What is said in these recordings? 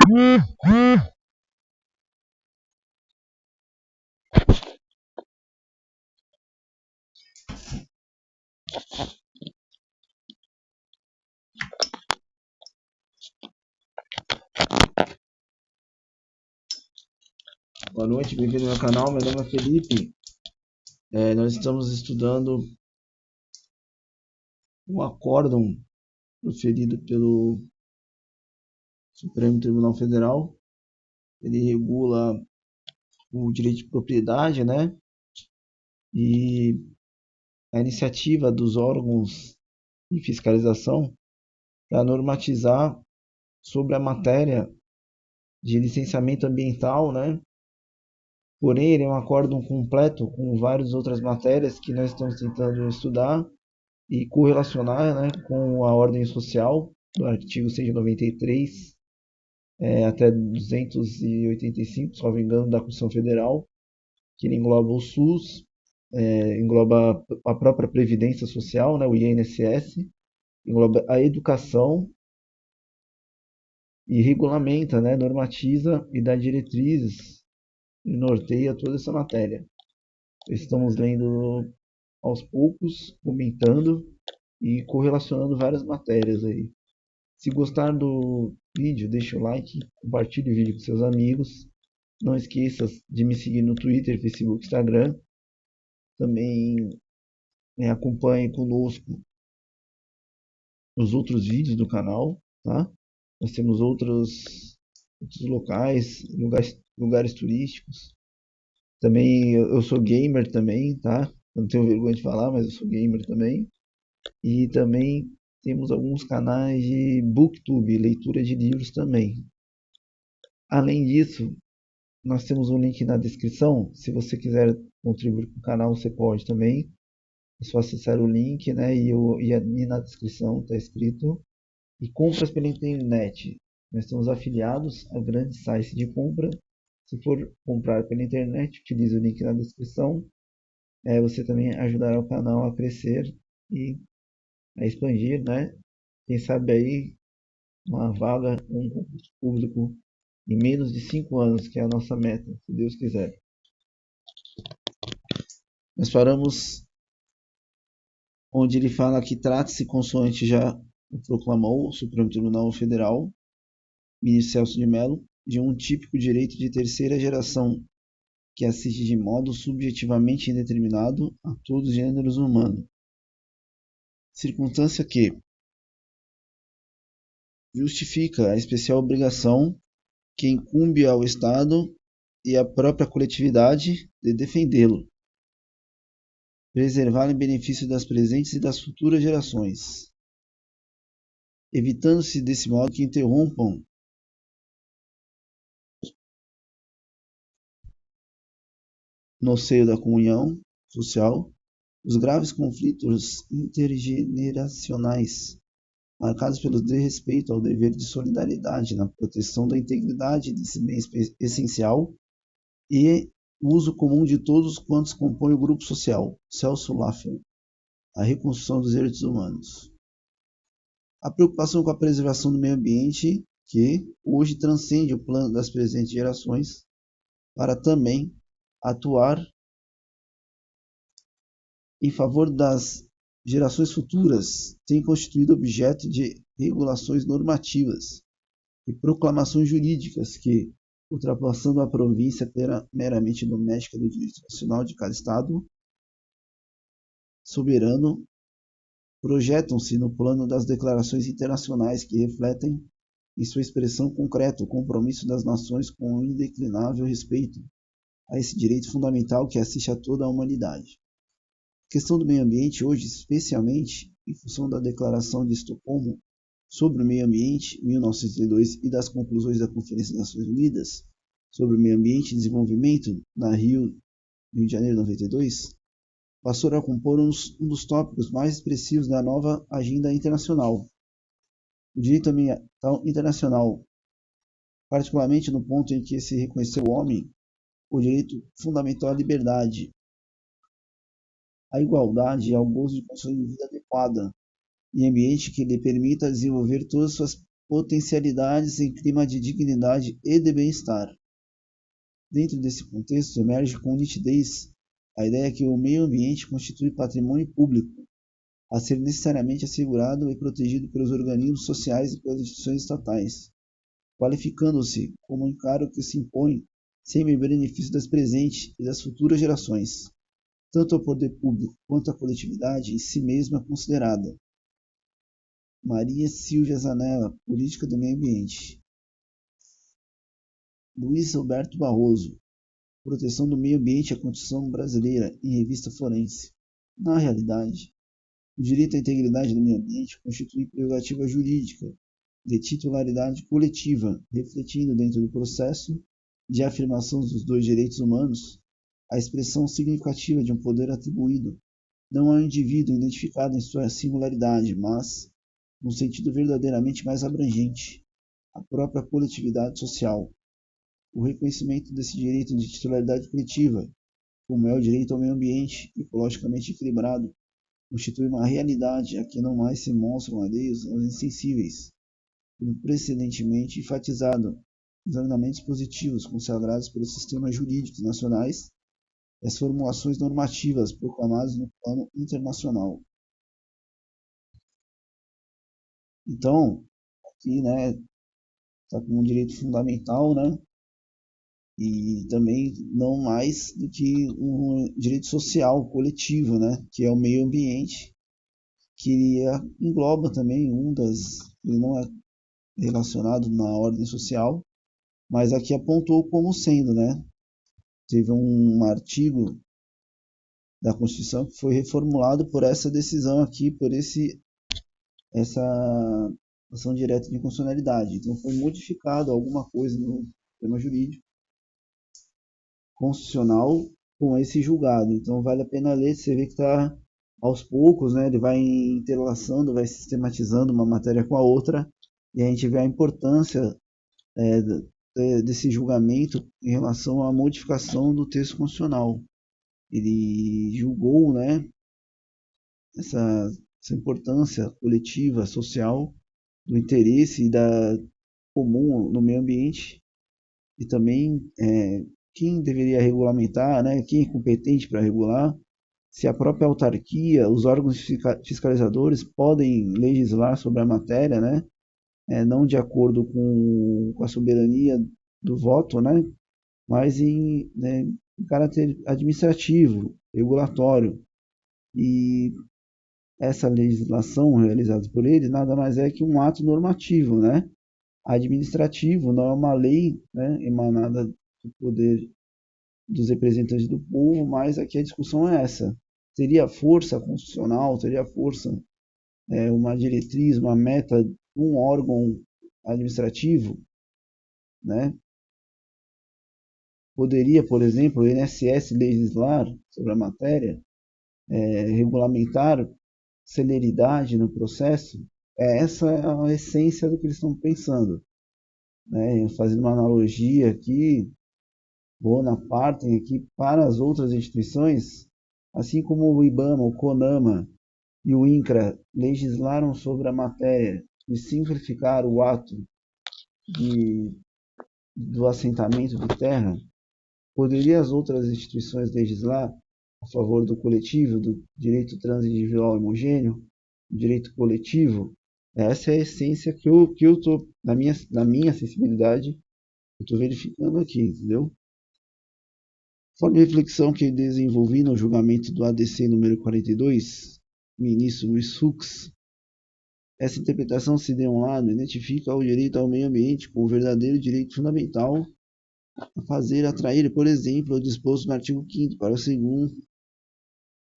Boa noite, bem-vindo ao meu canal. Meu nome é Felipe. Nós estamos estudando um acórdão proferido pelo Supremo Tribunal Federal. Ele regula o direito de propriedade, né? E a iniciativa dos órgãos de fiscalização para normatizar sobre a matéria de licenciamento ambiental, né? Porém, ele é um acórdão completo com várias outras matérias que nós estamos tentando estudar e correlacionar, né, com a ordem social do artigo 193 até 285, se não me engano, da Constituição Federal, que ele engloba o SUS, engloba a própria Previdência Social, né, o INSS, engloba a educação e regulamenta, né, normatiza e dá diretrizes e norteia toda essa matéria. Estamos lendo aos poucos, comentando e correlacionando várias matérias aí. Se gostar do vídeo, deixa o like, compartilhe o vídeo com seus amigos. Não esqueça de me seguir no Twitter, Facebook, Instagram. Também acompanhe conosco os outros vídeos do canal, tá? Nós temos outros locais, lugares turísticos. Também eu sou gamer também, tá? Eu não tenho vergonha de falar, mas eu sou gamer também. E também temos alguns canais de booktube, leitura de livros também. Além disso, nós temos um link na descrição. Se você quiser contribuir com o canal, você pode também. É só acessar o link, né? E na descrição está escrito. E compras pela internet. Nós estamos afiliados a grandes sites de compra. Se for comprar pela internet, utilize o link na descrição. Você também ajudará o canal a crescer e a expandir, né? Quem sabe aí uma vaga, um concurso público em menos de 5 anos, que é a nossa meta, se Deus quiser. Nós paramos onde ele fala que trata-se, consoante já proclamou o Supremo Tribunal Federal, ministro Celso de Mello, de um típico direito de terceira geração que assiste de modo subjetivamente indeterminado a todos os gêneros humanos. Circunstância que justifica a especial obrigação que incumbe ao Estado e à própria coletividade de defendê-lo, preservá-lo em benefício das presentes e das futuras gerações, evitando-se desse modo que interrompam no seio da comunhão social os graves conflitos intergeneracionais, marcados pelo desrespeito ao dever de solidariedade na proteção da integridade desse bem essencial e o uso comum de todos quantos compõem o grupo social. Celso Laffer, A Reconstrução dos Direitos Humanos. A preocupação com a preservação do meio ambiente, que hoje transcende o plano das presentes gerações, para também atuar em favor das gerações futuras, tem constituído objeto de regulações normativas e proclamações jurídicas que, ultrapassando a província meramente doméstica do direito nacional de cada Estado soberano, projetam-se no plano das declarações internacionais que refletem em sua expressão concreta o compromisso das nações com o indeclinável respeito a esse direito fundamental que assiste a toda a humanidade. A questão do meio ambiente hoje, especialmente em função da Declaração de Estocolmo sobre o Meio Ambiente, 1902, e das conclusões da Conferência das Nações Unidas sobre o Meio Ambiente e Desenvolvimento, na Rio de Janeiro de 92, passou a compor um dos tópicos mais expressivos da nova agenda internacional. O direito ambiental internacional, particularmente no ponto em que se reconheceu o homem, o direito fundamental à liberdade, à igualdade e ao gozo de condições de vida adequada, em ambiente que lhe permita desenvolver todas as suas potencialidades em clima de dignidade e de bem-estar. Dentro desse contexto, emerge com nitidez a ideia que o meio ambiente constitui patrimônio público, a ser necessariamente assegurado e protegido pelos organismos sociais e pelas instituições estatais, qualificando-se como um encargo que se impõe sempre em benefício das presentes e das futuras gerações, tanto ao poder público quanto à coletividade em si mesma considerada. Maria Silvia Zanella, Política do Meio Ambiente. Luiz Alberto Barroso, Proteção do Meio Ambiente e a Constituição Brasileira, em Revista Forense. Na realidade, o direito à integridade do meio ambiente constitui prerrogativa jurídica de titularidade coletiva, refletindo dentro do processo de afirmação dos dois direitos humanos a expressão significativa de um poder atribuído não ao indivíduo identificado em sua singularidade, mas, num sentido verdadeiramente mais abrangente, à própria coletividade social. O reconhecimento desse direito de titularidade coletiva, como é o direito ao meio ambiente ecologicamente equilibrado, constitui uma realidade a que não mais se mostram alheios aos insensíveis, como precedentemente enfatizado nos ordenamentos positivos consagrados pelos sistemas jurídicos nacionais e as formulações normativas proclamadas no plano internacional. Então, aqui, né, está como um direito fundamental, né, e também não mais do que um direito social coletivo, né, que é o meio ambiente, que engloba também ele não é relacionado na ordem social, mas aqui apontou como sendo, né, teve um artigo da Constituição que foi reformulado por essa decisão aqui, por essa ação direta de inconstitucionalidade. Então foi modificado alguma coisa no sistema jurídico constitucional com esse julgado. Então vale a pena ler, você vê que está aos poucos, né, ele vai interlaçando, vai sistematizando uma matéria com a outra, e a gente vê a importância desse julgamento em relação à modificação do texto constitucional. Ele julgou, né, essa importância coletiva, social, do interesse e da comum no meio ambiente, e também quem deveria regulamentar, né, quem é competente para regular, se a própria autarquia, os órgãos fiscalizadores podem legislar sobre a matéria, né, não de acordo com a soberania do voto, né, mas em caráter administrativo, regulatório. E essa legislação realizada por eles nada mais é que um ato normativo, né, administrativo, não é uma lei, né, emanada do poder dos representantes do povo, mas aqui a discussão é essa. Teria força constitucional, teria força, uma diretriz, uma meta de um órgão administrativo, né? Poderia, por exemplo, o INSS legislar sobre a matéria, regulamentar celeridade no processo? Essa é a essência do que eles estão pensando, né? Fazendo uma analogia aqui, Bonaparte aqui para as outras instituições, assim como o IBAMA, o CONAMA e o INCRA legislaram sobre a matéria de simplificar o ato do assentamento de terra, poderiam as outras instituições legislar a favor do coletivo, do direito transindividual homogêneo, do direito coletivo? Essa é a essência que eu estou, na minha sensibilidade, eu estou verificando aqui, entendeu? Conforme a reflexão que desenvolvi no julgamento do ADC número 42, ministro Luiz Fux, essa interpretação, se de um lado, identifica o direito ao meio ambiente como verdadeiro direito fundamental a fazer atrair, por exemplo, o disposto no artigo 5º, parágrafo 2º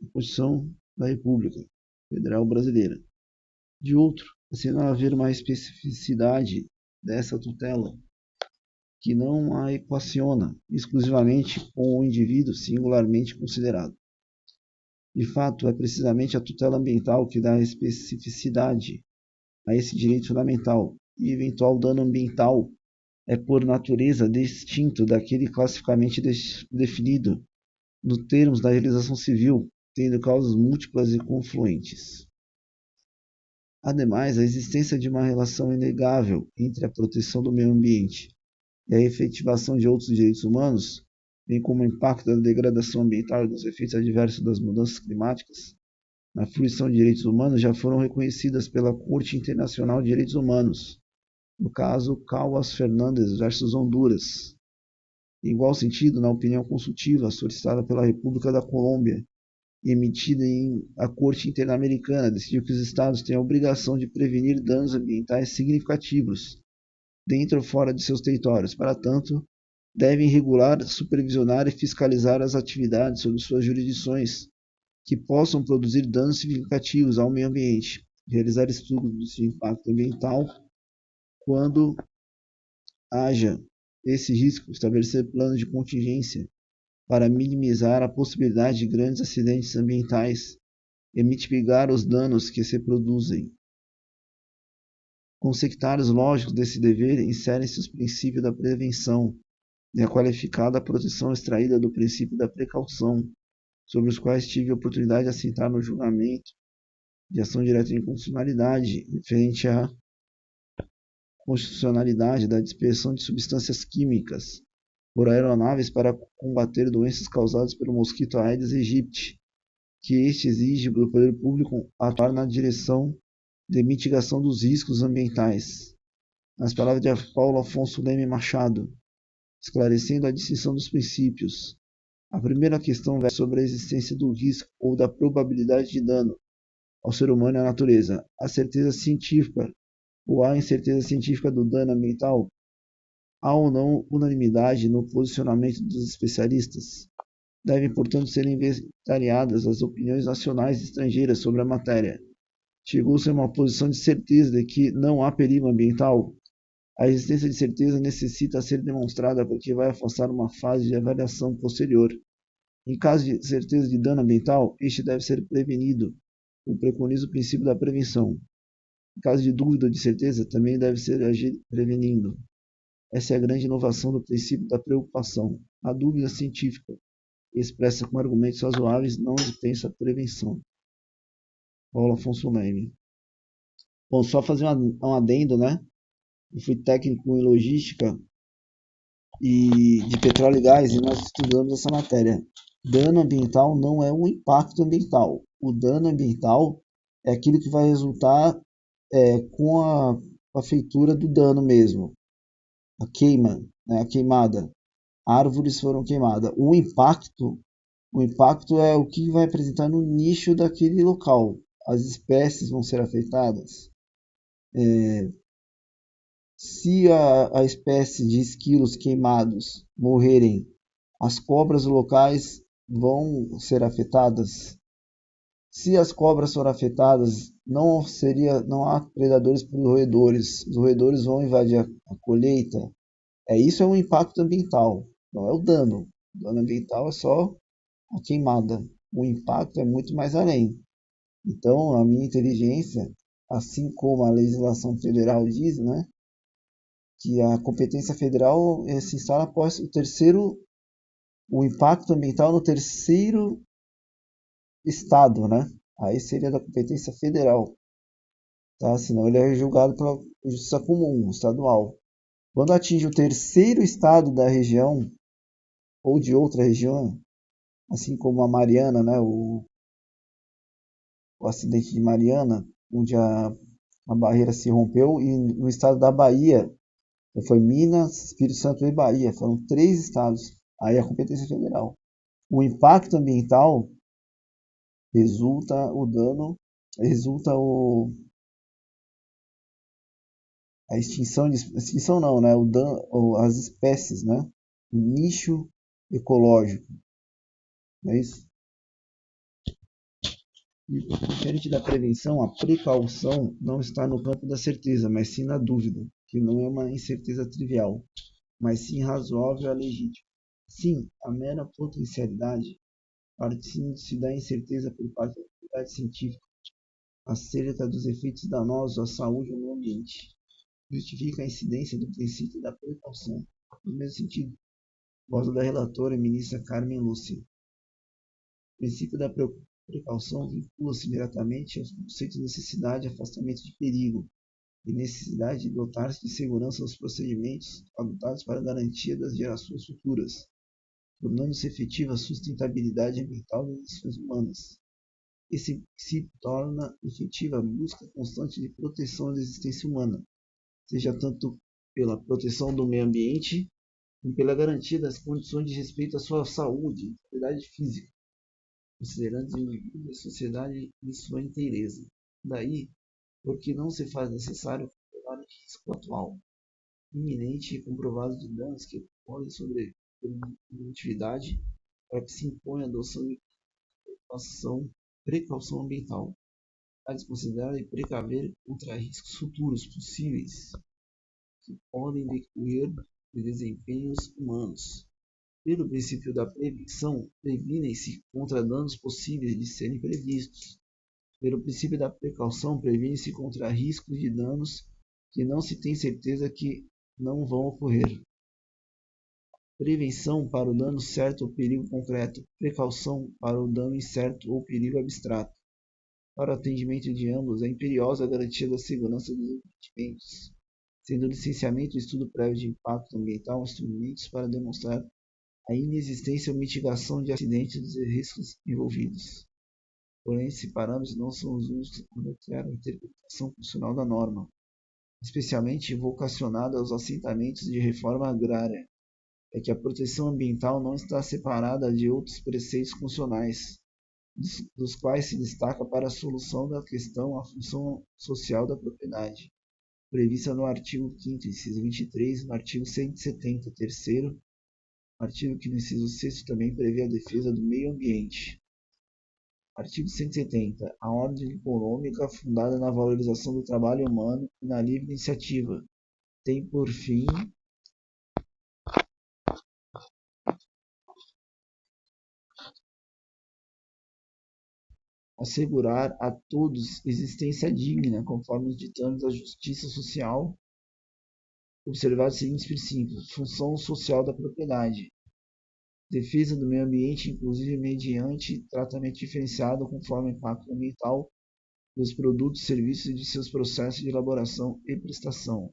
da Constituição da República Federal Brasileira. De outro, se não haver uma especificidade dessa tutela que não a equaciona exclusivamente com o indivíduo singularmente considerado. De fato, é precisamente a tutela ambiental que dá especificidade a esse direito fundamental, e eventual dano ambiental é por natureza distinto daquele classificamente definido nos termos da legislação civil, tendo causas múltiplas e confluentes. Ademais, a existência de uma relação inegável entre a proteção do meio ambiente e a efetivação de outros direitos humanos, bem como o impacto da degradação ambiental e dos efeitos adversos das mudanças climáticas na fruição de direitos humanos, já foram reconhecidas pela Corte Internacional de Direitos Humanos, no caso Calvas Fernandes versus Honduras. Em igual sentido, na opinião consultiva solicitada pela República da Colômbia e emitida em a Corte Interamericana, decidiu que os Estados têm a obrigação de prevenir danos ambientais significativos dentro ou fora de seus territórios. Para tanto, devem regular, supervisionar e fiscalizar as atividades sob suas jurisdições que possam produzir danos significativos ao meio ambiente, realizar estudos de impacto ambiental quando haja esse risco, estabelecer planos de contingência para minimizar a possibilidade de grandes acidentes ambientais e mitigar os danos que se produzem. Conceituários lógicos desse dever inserem-se os princípios da prevenção e a qualificada proteção extraída do princípio da precaução, sobre os quais tive a oportunidade de assentar no julgamento de ação direta de inconstitucionalidade referente à constitucionalidade da dispersão de substâncias químicas por aeronaves para combater doenças causadas pelo mosquito Aedes aegypti, que este exige do poder público atuar na direção de mitigação dos riscos ambientais. Nas palavras de Paulo Afonso Leme Machado, esclarecendo a distinção dos princípios. A primeira questão versa sobre a existência do risco ou da probabilidade de dano ao ser humano e à natureza. A certeza científica ou a incerteza científica do dano ambiental. Há ou não unanimidade no posicionamento dos especialistas. Devem, portanto, ser inventariadas as opiniões nacionais e estrangeiras sobre a matéria. Chegou-se a uma posição de certeza de que não há perigo ambiental. A existência de certeza necessita ser demonstrada porque vai afastar uma fase de avaliação posterior. Em caso de certeza de dano ambiental, este deve ser prevenido, como preconiza o princípio da prevenção. Em caso de dúvida ou de certeza, também deve ser agir prevenindo. Essa é a grande inovação do princípio da preocupação. A dúvida científica, expressa com argumentos razoáveis, não dispensa a prevenção. Paulo Afonso Leme. Bom, só fazer um adendo, né? Eu fui técnico em logística e de petróleo e gás e nós estudamos essa matéria. Dano ambiental não é um impacto ambiental. O dano ambiental é aquilo que vai resultar com a feitura do dano mesmo. A queima, né, a queimada. Árvores foram queimadas. O impacto é o que vai apresentar no nicho daquele local. As espécies vão ser afetadas. Se a espécie de esquilos queimados morrerem, as cobras locais vão ser afetadas. Se as cobras forem afetadas, não há predadores para os roedores. Os roedores vão invadir a colheita. Isso é um impacto ambiental, não é o dano. O dano ambiental é só a queimada. O impacto é muito mais além. Então, a minha inteligência, assim como a legislação federal diz, né, que a competência federal se instala após o impacto ambiental no terceiro estado, né? Aí seria da competência federal, tá? Senão ele é julgado pela justiça comum, estadual. Quando atinge o terceiro estado da região ou de outra região, assim como a Mariana, né? O acidente de Mariana, onde a barreira se rompeu, e no estado da Bahia, foi Minas, Espírito Santo e Bahia, foram 3 estados. Aí a competência federal. O impacto ambiental resulta o dano, resulta a extinção não, né? O dano, as espécies, né? O nicho ecológico, não é isso? E, diferente da prevenção, a precaução não está no campo da certeza, mas sim na dúvida, que não é uma incerteza trivial, mas sim razoável e legítima. Sim, a mera potencialidade partindo-se da incerteza por parte da comunidade científica acerca dos efeitos danosos à saúde e ao meio ambiente, justifica a incidência do princípio da precaução. No mesmo sentido, voz da relatora, ministra Carmen Lúcia. O princípio da Precaução vincula-se diretamente aos conceitos de necessidade e afastamento de perigo, e necessidade de dotar-se de segurança aos procedimentos adotados para a garantia das gerações futuras, tornando-se efetiva a sustentabilidade ambiental das ações humanas. Esse princípio torna efetiva a busca constante de proteção da existência humana, seja tanto pela proteção do meio ambiente, como pela garantia das condições de respeito à sua saúde e integridade física, considerando os indivíduos e a sociedade em sua inteireza. Daí, porque não se faz necessário controlar o risco atual, iminente e comprovado de danos que podem sobre a produtividade, para que se imponha a adoção de precaução ambiental, a desconsiderar e precaver contra riscos futuros possíveis que podem decorrer de desempenhos humanos. Pelo princípio da prevenção, previnem-se contra danos possíveis de serem previstos. Pelo princípio da precaução, previne-se contra riscos de danos que não se tem certeza que não vão ocorrer. Prevenção para o dano certo ou perigo concreto. Precaução para o dano incerto ou perigo abstrato. Para o atendimento de ambos, é imperiosa a garantia da segurança dos investimentos, sendo o licenciamento e estudo prévio de impacto ambiental instrumentos para demonstrar a inexistência ou mitigação de acidentes e riscos envolvidos. Porém, esses parâmetros não são os únicos que nortear a interpretação funcional da norma, especialmente vocacionada aos assentamentos de reforma agrária. É que a proteção ambiental não está separada de outros preceitos funcionais, dos quais se destaca para a solução da questão a função social da propriedade, prevista no artigo 5º, inciso 23, no artigo 170, terceiro, artigo que no inciso 6º também prevê a defesa do meio ambiente. Artigo 170. A ordem econômica fundada na valorização do trabalho humano e na livre iniciativa tem por fim assegurar a todos existência digna, conforme os ditames da justiça social, observados os seguintes princípios: função social da propriedade, defesa do meio ambiente, inclusive mediante tratamento diferenciado conforme o impacto ambiental dos produtos, serviços e de seus processos de elaboração e prestação.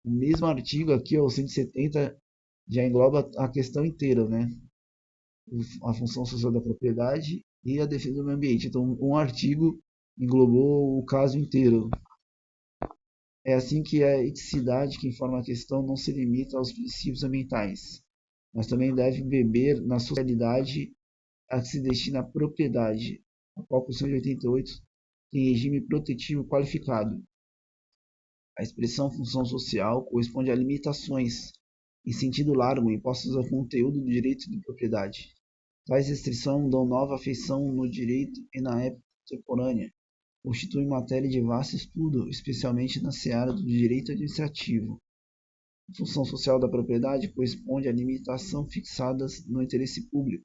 O mesmo artigo aqui, o 170, já engloba a questão inteira, né? A função social da propriedade e a defesa do meio ambiente. Então, um artigo englobou o caso inteiro. É assim que a eticidade que informa a questão não se limita aos princípios ambientais, mas também deve beber na socialidade a que se destina a propriedade, a qual a Constituição de 88 tem regime protetivo qualificado. A expressão função social corresponde a limitações, em sentido largo, impostas ao conteúdo do direito de propriedade. Tais restrições dão nova feição no direito e na época contemporânea, constituem matéria de vasto estudo, especialmente na seara do direito administrativo. A função social da propriedade corresponde a limitações fixadas no interesse público.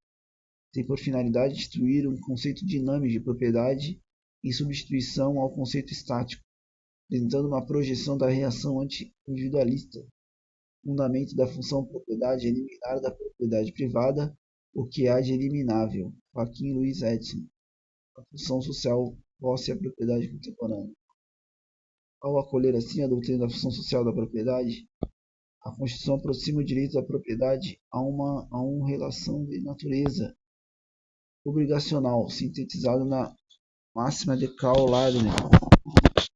Tem por finalidade instituir um conceito dinâmico de propriedade em substituição ao conceito estático, apresentando uma projeção da reação anti-individualista. O fundamento da função propriedade é eliminar da propriedade privada o que há de eliminável. Joaquim Luiz Edson. A função social posse a propriedade contemporânea. Ao acolher assim a doutrina da função social da propriedade, a Constituição aproxima o direito da propriedade a uma relação de natureza obrigacional, sintetizada na máxima de Karl Lardner,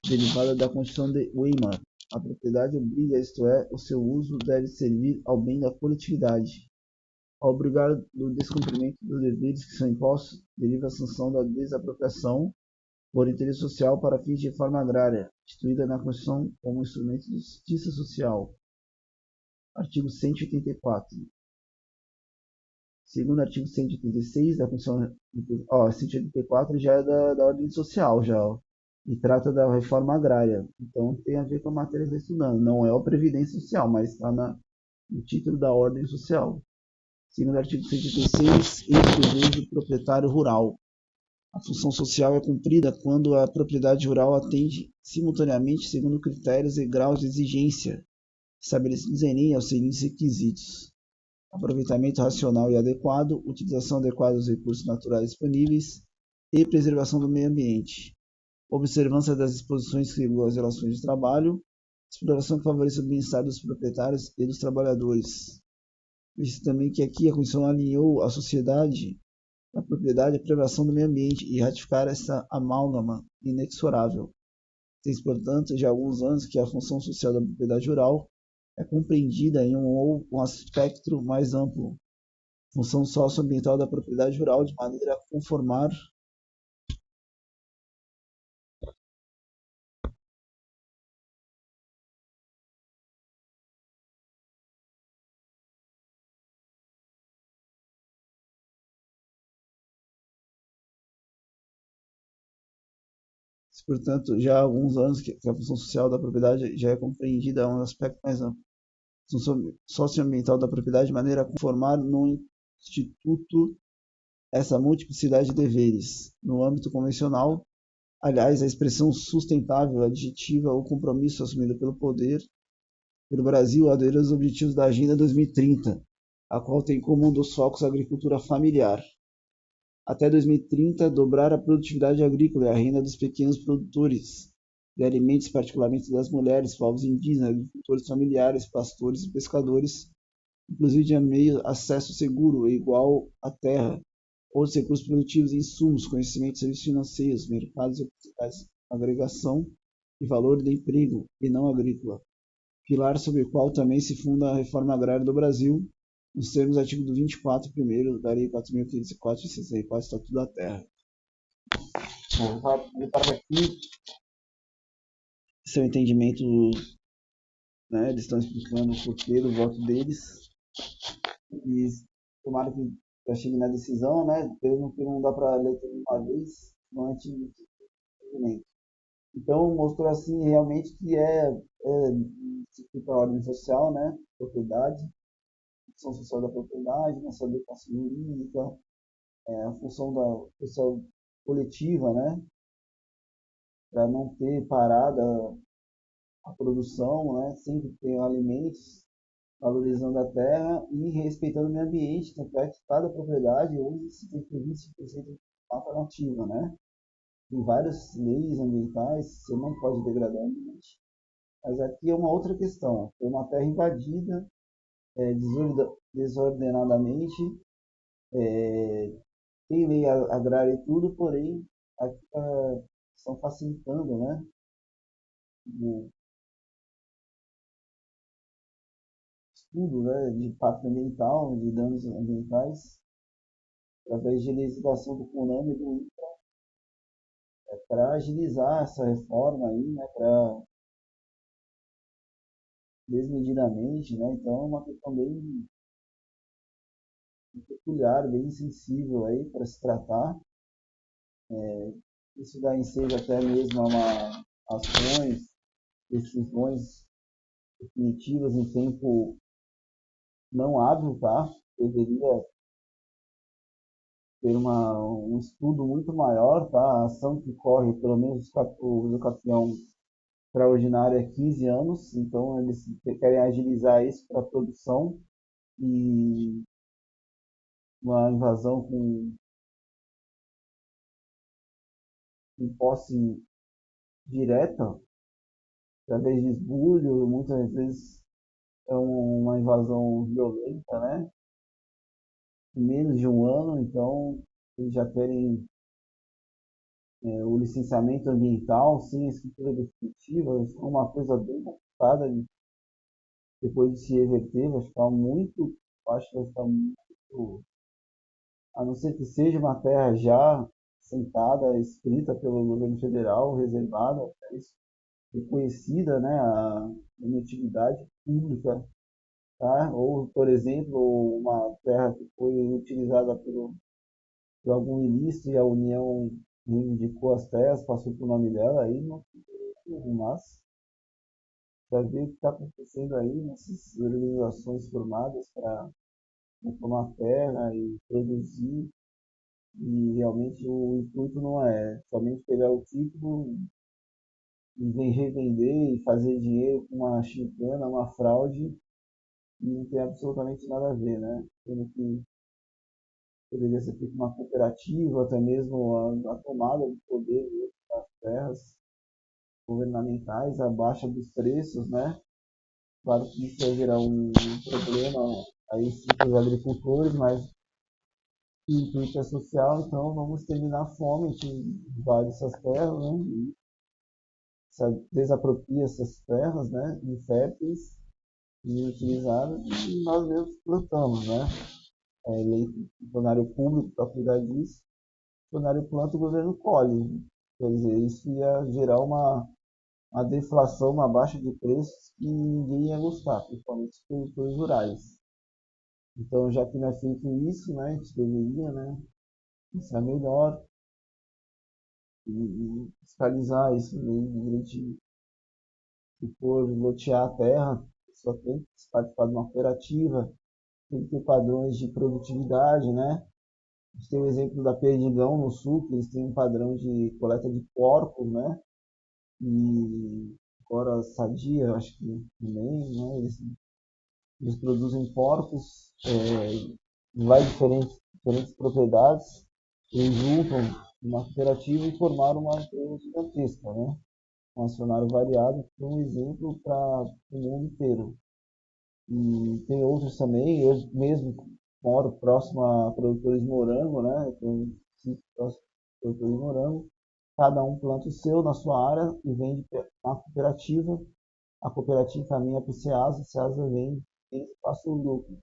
derivada da Constituição de Weimar. A propriedade obriga, isto é, o seu uso deve servir ao bem da coletividade. Ao obrigar do descumprimento dos deveres que são impostos, deriva a sanção da desapropriação por interesse social para fins de reforma agrária, instituída na Constituição como instrumento de justiça social. Artigo 184. Segundo o artigo 186 da Constituição, 184 já é da ordem social, já, e trata da reforma agrária. Então tem a ver com a matéria que está estudando. Não é a Previdência Social, mas está no título da ordem social. Segundo o artigo 186, ex do proprietário rural. A função social é cumprida quando a propriedade rural atende simultaneamente segundo critérios e graus de exigência estabelecidos em linha aos seguintes requisitos: aproveitamento racional e adequado, utilização adequada dos recursos naturais disponíveis, e preservação do meio ambiente, observância das disposições que regulam as relações de trabalho, exploração que favoreça o bem-estar dos proprietários e dos trabalhadores. Visto também que aqui a Constituição alinhou a sociedade, a propriedade e a preservação do meio ambiente e ratificar essa amálgama inexorável. Tem-se, portanto, já há alguns anos que a função social da propriedade rural é compreendida em um espectro mais amplo, função socioambiental da propriedade rural de maneira a conformar portanto, já há alguns anos que a função social da propriedade já é compreendida a um aspecto mais amplo. Função socioambiental da propriedade de maneira a conformar no instituto essa multiplicidade de deveres. No âmbito convencional, aliás, a expressão sustentável adjetiva o compromisso assumido pelo Brasil a aderir aos objetivos da Agenda 2030, a qual tem como um dos focos a agricultura familiar. Até 2030, dobrar a produtividade agrícola e a renda dos pequenos produtores de alimentos, particularmente das mulheres, povos indígenas, agricultores familiares, pastores e pescadores, inclusive de meio acesso seguro e igual à terra, outros recursos produtivos e insumos, conhecimentos, serviços financeiros, mercados e oportunidades, agregação e valor de emprego e não agrícola, pilar sobre o qual também se funda a reforma agrária do Brasil, nos termos do artigo 24, primeiro da Lei 4.504 de 64, Estatuto da Terra. Bom, para aqui, seu entendimento, né, eles estão explicando o porquê do voto deles, e tomara que já chegue na decisão, né, porque não dá para ler tudo de uma vez, não é entendimento. Então, mostrou assim realmente que a ordem social, né, propriedade, função social da propriedade, nossa educação jurídica, a função da social coletiva, né, para não ter parada a produção, né, sempre ter alimentos, valorizando a terra e respeitando o meio ambiente, tanto é que cada propriedade hoje se tem previsto 20% de mata nativa, né? Tem várias leis ambientais, você não pode degradar o ambiente. Mas aqui é uma outra questão, foi uma terra invadida desordenadamente, tem lei agrária e tudo, porém aqui estão facilitando, né, o estudo, né, de impacto ambiental, de danos ambientais, através de legislação do CONAMA e do INPE, para agilizar essa reforma aí, né, para desmedidamente, né, então é uma questão bem peculiar, bem sensível aí para se tratar. Isso daí seja até mesmo uma ações, decisões definitivas em tempo não hábil, tá? Deveria ter um estudo muito maior, tá? A ação que corre, pelo menos o educação extraordinária é 15 anos, então eles querem agilizar isso para a produção e uma invasão com posse direta, através de esbulho, muitas vezes é uma invasão violenta, né? Em menos de um ano, então eles já querem o licenciamento ambiental sem escritura definitiva, é uma coisa bem complicada depois de se reverter, vai ficar muito, acho que vai ficar muito, a não ser que seja uma terra já sentada, escrita pelo governo federal, reservada, reconhecida, né, a utilidade pública, tá? Ou, por exemplo, uma terra que foi utilizada por algum ilícito e a União reivindicou as terras, passou por nome dela, aí não tem, mas para ver o que está acontecendo aí nessas organizações formadas para tomar terra e produzir, e realmente o intuito não é somente pegar o título e vem revender e fazer dinheiro com uma chicana, uma fraude, e não tem absolutamente nada a ver, né? Tendo que poderia ser feita uma cooperativa, até mesmo a tomada do poder das terras governamentais, a baixa dos preços, né? Claro que isso vai gerar um problema aí sim para os agricultores, mas o intuito é social, então vamos terminar a fome, a gente invade essas terras, né? E desapropria essas terras, né? Inférteis e utilizadas, e nós mesmos plantamos, né? É eleito funcionário público para cuidar disso, o funcionário planta, o governo colhe. Quer dizer, isso ia gerar uma deflação, uma baixa de preços que ninguém ia gostar, principalmente os produtores rurais. Então, já que não é feito isso, né, a gente deveria, né, pensar melhor e fiscalizar isso, né, se for lotear a terra, só tem que participar de uma cooperativa, tem que ter padrões de produtividade, né? A gente tem o exemplo da Perdigão no sul, que eles têm um padrão de coleta de porcos, né? E agora Sadia, acho que também, né? Eles produzem porcos em várias diferentes propriedades, eles juntam uma cooperativa e formaram uma empresa gigantesca, né? Um acionário variado, que é um exemplo para o mundo inteiro. E tem outros também, eu mesmo moro próximo a produtores de morango, né? Tem um sítio próximo a produtores de morango. Cada um planta o seu na sua área e vende na cooperativa. A cooperativa caminha para o Ceasa, vende e eles passam o lucro.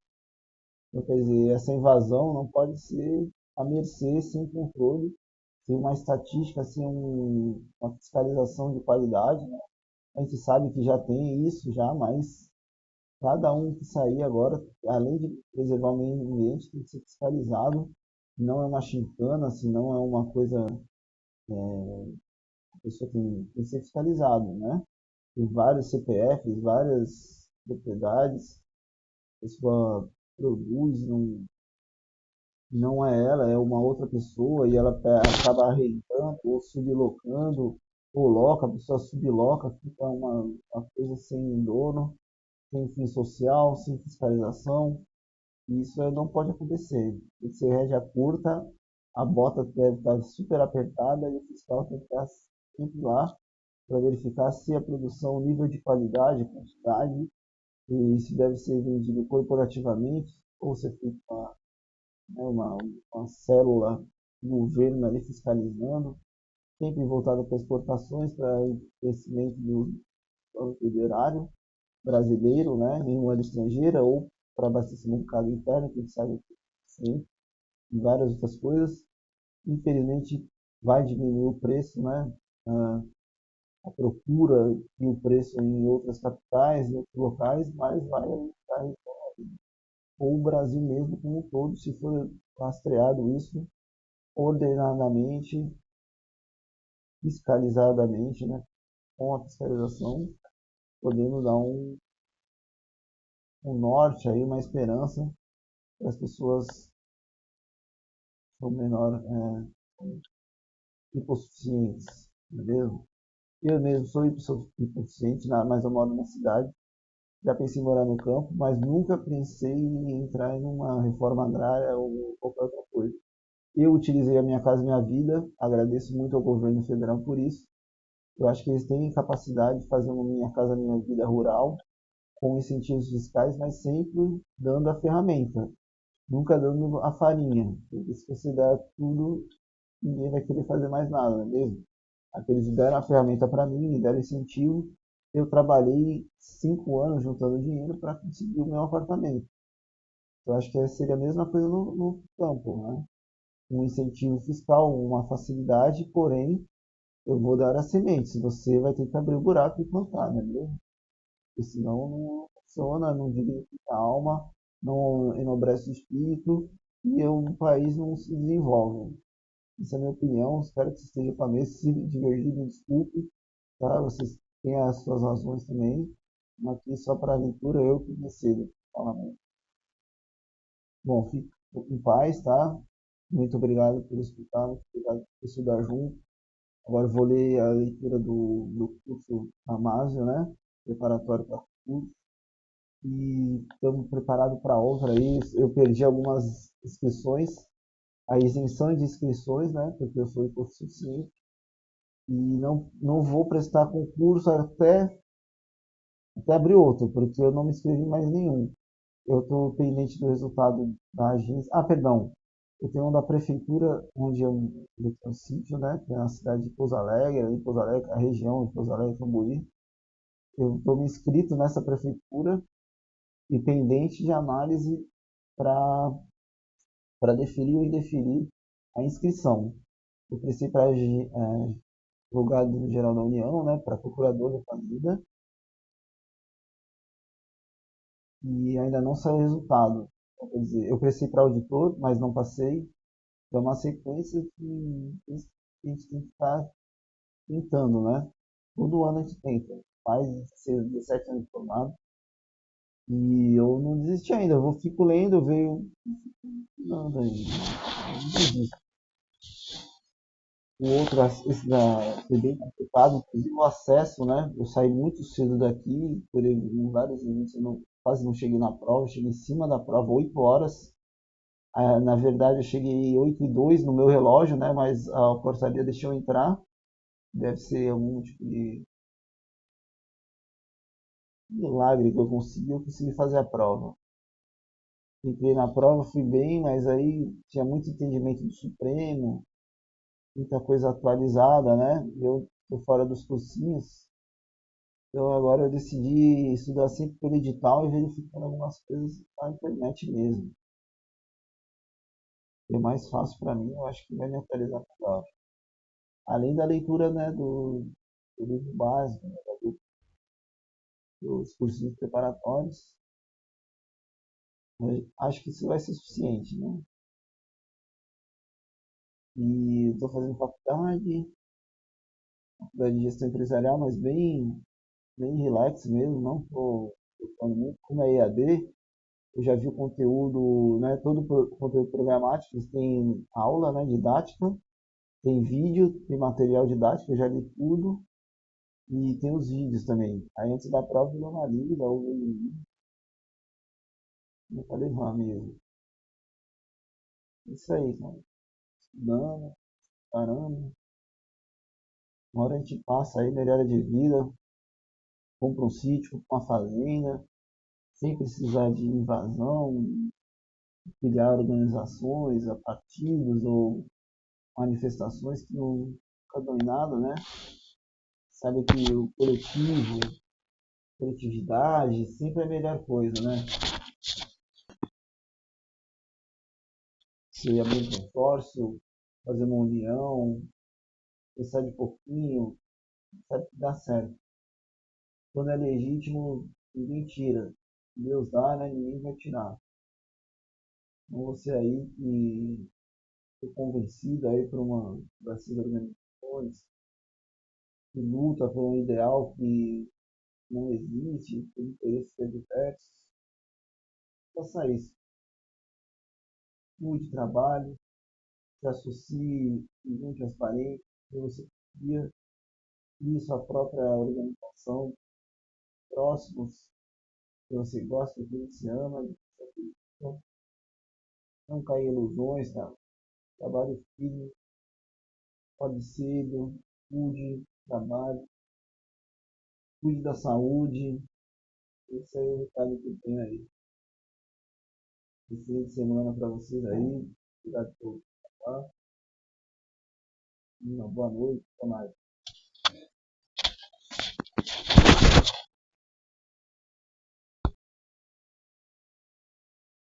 Então, quer dizer, essa invasão não pode ser à mercê, sem controle, sem uma estatística, sem uma fiscalização de qualidade, né? A gente sabe que já tem isso, já, mas cada um que sair agora, além de preservar o meio ambiente, tem que ser fiscalizado. Não é uma chincana, se não é uma coisa, a pessoa tem que ser fiscalizado, né? Tem vários CPFs, várias propriedades, a pessoa produz, não é ela, é uma outra pessoa e ela acaba arrendando ou sublocando, ou loca, a pessoa subloca, fica uma coisa sem dono, sem fim social, sem fiscalização. E isso não pode acontecer. Tem que ser rédea curta, a bota deve estar super apertada e o fiscal tem que estar sempre lá para verificar se a produção, o nível de qualidade, quantidade, e se deve ser vendido corporativamente ou se é feito né, uma célula do governo ali fiscalizando, sempre voltada para exportações, para o crescimento do erário brasileiro, né, em moeda estrangeira, ou para abastecimento do mercado interno, que a gente sabe sim, e várias outras coisas. Infelizmente, vai diminuir o preço, né, a procura e o preço em outras capitais, em outros locais, mas vai aumentar ou o Brasil mesmo como um todo, se for rastreado isso ordenadamente, fiscalizadamente, né, com a fiscalização, podendo dar um norte aí, uma esperança para as pessoas com menor hipossuficientes, beleza? Eu mesmo sou hipossuficiente, mas eu moro na cidade. Já pensei em morar no campo, mas nunca pensei em entrar em uma reforma agrária ou qualquer outra coisa. Eu utilizei a Minha Casa Minha Vida, agradeço muito ao governo federal por isso. Eu acho que eles têm capacidade de fazer uma Minha Casa Minha Vida rural, com incentivos fiscais, mas sempre dando a ferramenta, nunca dando a farinha. Porque se você der tudo, ninguém vai querer fazer mais nada, não é mesmo? Aqueles deram a ferramenta para mim, me deram incentivo. Eu trabalhei 5 anos juntando dinheiro para conseguir o meu apartamento. Eu acho que seria a mesma coisa no campo, né? Um incentivo fiscal, uma facilidade, porém, eu vou dar as sementes. Você vai ter que abrir o buraco e plantar, né? Porque senão não funciona, não dignifica a alma, não enobrece o espírito e o país não se desenvolve. Essa é a minha opinião. Espero que você esteja com a mesa. Se divergir, me desculpe. Tá? Vocês têm as suas razões também. Mas aqui só para a leitura, eu que decido. Bom, fique em paz, tá? Muito obrigado por escutar, muito obrigado por estudar junto. Agora eu vou ler a leitura do curso Amásio, né? Preparatório para o curso. E estamos preparados para outra aí. Eu perdi algumas inscrições, a isenção de inscrições, né, porque eu sou hipossuficiente, e não vou prestar concurso até abrir outro, porque eu não me inscrevi em mais nenhum. Eu estou pendente do resultado da agência. Ah, perdão. Eu tenho um da prefeitura, onde eu tenho um sítio, né? Que é na cidade de Pouso Alegre, ali, Pouso Alegre, a região de Pouso Alegre, Cambori. Eu estou me inscrito nessa prefeitura e pendente de análise para deferir ou indeferir a inscrição. Eu prestei para advogado geral da União, né? Para procurador da Fazenda e ainda não saiu o resultado. Então, quer dizer, eu prestei para auditor, mas não passei. É uma sequência que a gente tem que estar tentando, né? Todo ano a gente tenta. Faz 17 anos de formado. E eu não desisti ainda. Eu fico lendo, eu vejo. Não, daí. Eu não desisto. O outro, esse foi bem complicado, inclusive o acesso, né? Eu saí muito cedo daqui, por em vários eventos, eu quase não cheguei na prova, cheguei em cima da prova, 8 horas. Ah, na verdade, eu cheguei 8:02 no meu relógio, né? Mas a portaria deixou eu entrar. Deve ser algum tipo de milagre que eu consegui fazer a prova. Entrei na prova, fui bem, mas aí tinha muito entendimento do Supremo, muita coisa atualizada, né? Eu tô fora dos cursinhos, então agora eu decidi estudar sempre pelo edital e verificando algumas coisas na internet mesmo. É mais fácil para mim, eu acho que vai me atualizar melhor. Além da leitura, né, do livro básico, né, dos cursos preparatórios, acho que isso vai ser suficiente, né? E estou fazendo faculdade de gestão empresarial, mas bem relax mesmo, não estou focando muito. Como é EAD, eu já vi o conteúdo, né, todo o conteúdo programático, eles têm aula, né, didática, tem vídeo, tem material didático, eu já li tudo, e tem os vídeos também. Aí antes da prova eu dou uma lida, ou não pode levar mesmo. Isso aí, cara. Estudando, parando. Uma hora a gente passa aí, melhora de vida, compra um sítio, compra uma fazenda, sem precisar de invasão, criar organizações, a partidos ou manifestações que não nunca em nada, né? Sabe que o coletivo, coletividade, sempre é a melhor coisa, né? Você abrir um consórcio, fazer uma união, pensar de pouquinho, sabe que dá certo. Quando é legítimo, ninguém tira. Deus dá, né? Ninguém vai tirar. Então você aí que foi convencido aí por uma dessas organizações, que luta por um ideal que não existe, por interesses adversos, faça isso. Mude trabalho, se associe, junte as parentes, que você cria, crie sua própria organização, próximos, que você gosta, que você ama, não cair em ilusões, tá? Trabalho firme, pode cedo, cuide, trabalho, cuide da saúde. Esse é o recado que eu tenho aí. Excelente semana para vocês aí. Obrigado por participar. Uma boa noite. Até mais.